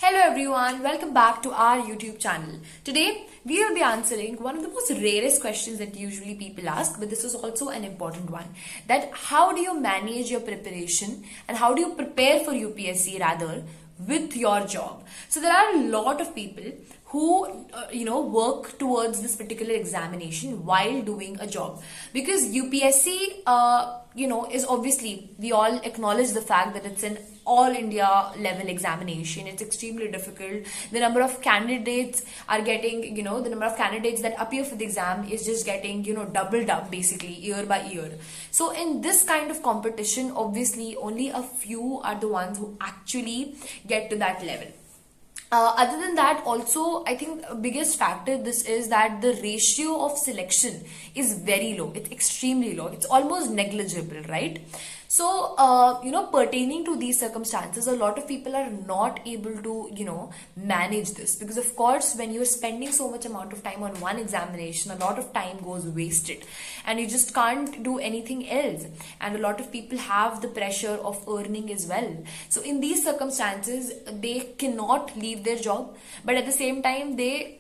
Hello everyone, welcome back to our YouTube channel. Today we will be answering one of the most rarest questions that usually people ask, but this is also an important one. That how do you manage your preparation and how do you prepare for UPSC rather with your job? So there are a lot of people who work towards this particular examination while doing a job, because UPSC is obviously, we all acknowledge the fact that it's an all India level examination. It's extremely difficult. The number of candidates are getting, the number of candidates that appear for the exam is just getting, doubled up basically year by year. So in this kind of competition, obviously only a few are the ones who actually get to that level. Other than that, also, I think biggest factor this is that the ratio of selection is very low. It's extremely low. It's almost negligible, right? So, pertaining to these circumstances, a lot of people are not able to, manage this, because of course, when you're spending so much amount of time on one examination, a lot of time goes wasted and you just can't do anything else. And a lot of people have the pressure of earning as well. So in these circumstances, they cannot leave their job, but at the same time, they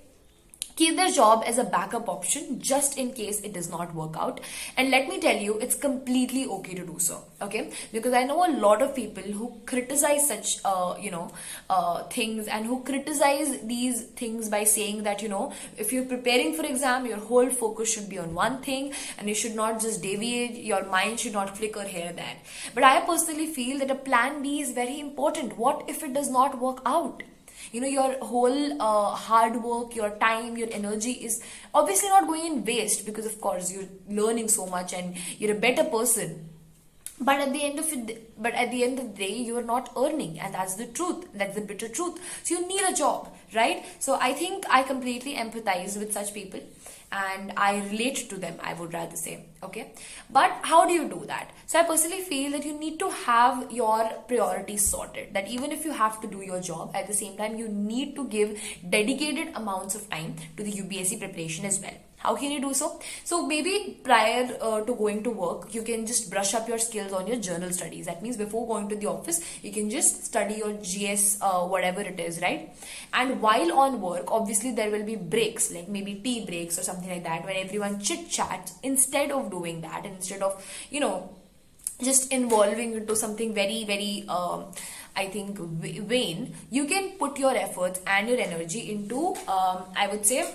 keep their job as a backup option just in case it does not work out. And let me tell you, it's completely okay to do so, okay? Because I know a lot of people who criticize such things, and who criticize these things by saying that, if you're preparing for exam, your whole focus should be on one thing and you should not just deviate, your mind should not flicker here and there. But I personally feel that a plan B is very important. What if it does not work out? Your whole hard work, your time, your energy is obviously not going in waste, because of course you're learning so much and you're a better person. But at the end of the day, you are not earning, and that's the truth. That's the bitter truth. So you need a job, right? So I think I completely empathize with such people, and I relate to them, I would rather say, okay? But how do you do that? So I personally feel that you need to have your priorities sorted, that even if you have to do your job, at the same time, you need to give dedicated amounts of time to the UPSC preparation as well. How can you do so? So maybe prior to going to work, you can just brush up your skills on your journal studies. That means before going to the office, you can just study your GS, whatever it is, right? And while on work, obviously there will be breaks, like maybe tea breaks or something like that, when everyone chit chats. Instead of doing that, instead of, just involving into something very, very, I think, vain, you can put your efforts and your energy into, I would say,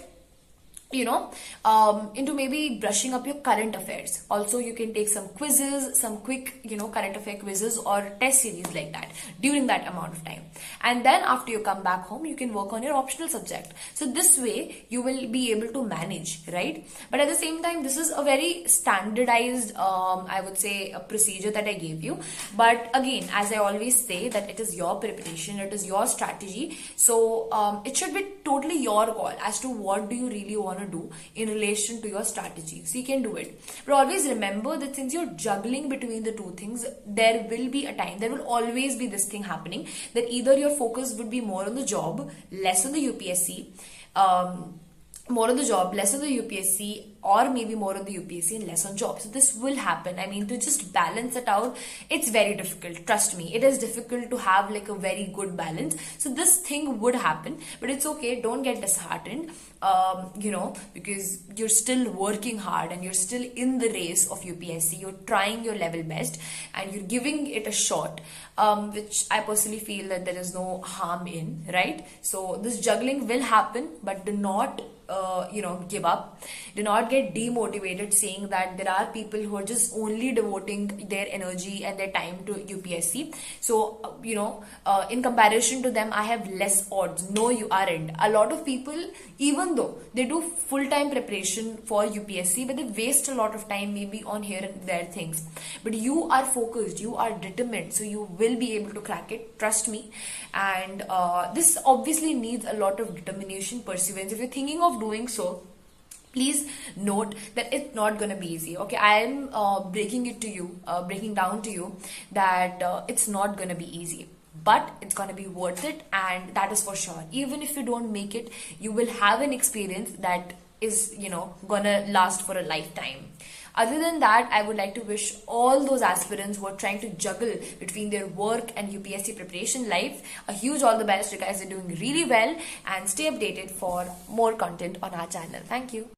into maybe brushing up your current affairs. Also, you can take some quizzes, some quick, current affair quizzes or test series like that during that amount of time. And then after you come back home, you can work on your optional subject. So this way, you will be able to manage, right? But at the same time, this is a very standardized, I would say, a procedure that I gave you. But again, as I always say, that it is your preparation, it is your strategy. So it should be totally your call as to what do you really want to do in relation to your strategy. So you can do it, but always remember that since you're juggling between the two things, there will be a time, there will always be this thing happening, that either your focus would be more on the job, less on the UPSC, more on the job, less on the UPSC, or maybe more on the UPSC and less on job. So this will happen. I mean, to just balance it out, it's very difficult. Trust me, it is difficult to have like a very good balance. So this thing would happen, but it's okay. Don't get disheartened, because you're still working hard and you're still in the race of UPSC. You're trying your level best and you're giving it a shot, which I personally feel that there is no harm in, right? So this juggling will happen, but do not give up. Do not get demotivated saying that there are people who are just only devoting their energy and their time to UPSC. So, in comparison to them, I have less odds. No, you aren't. A lot of people, even though they do full-time preparation for UPSC, but they waste a lot of time maybe on here and there things. But you are focused, you are determined, so you will be able to crack it. Trust me. And this obviously needs a lot of determination, perseverance. If you're thinking of doing so, please note that it's not going to be easy. Okay, I am breaking down to you that it's not going to be easy, but it's going to be worth it, and that is for sure. Even if you don't make it, you will have an experience that is, gonna last for a lifetime. Other than that, I would like to wish all those aspirants who are trying to juggle between their work and UPSC preparation life a huge all the best. You guys are doing really well, and stay updated for more content on our channel. Thank you.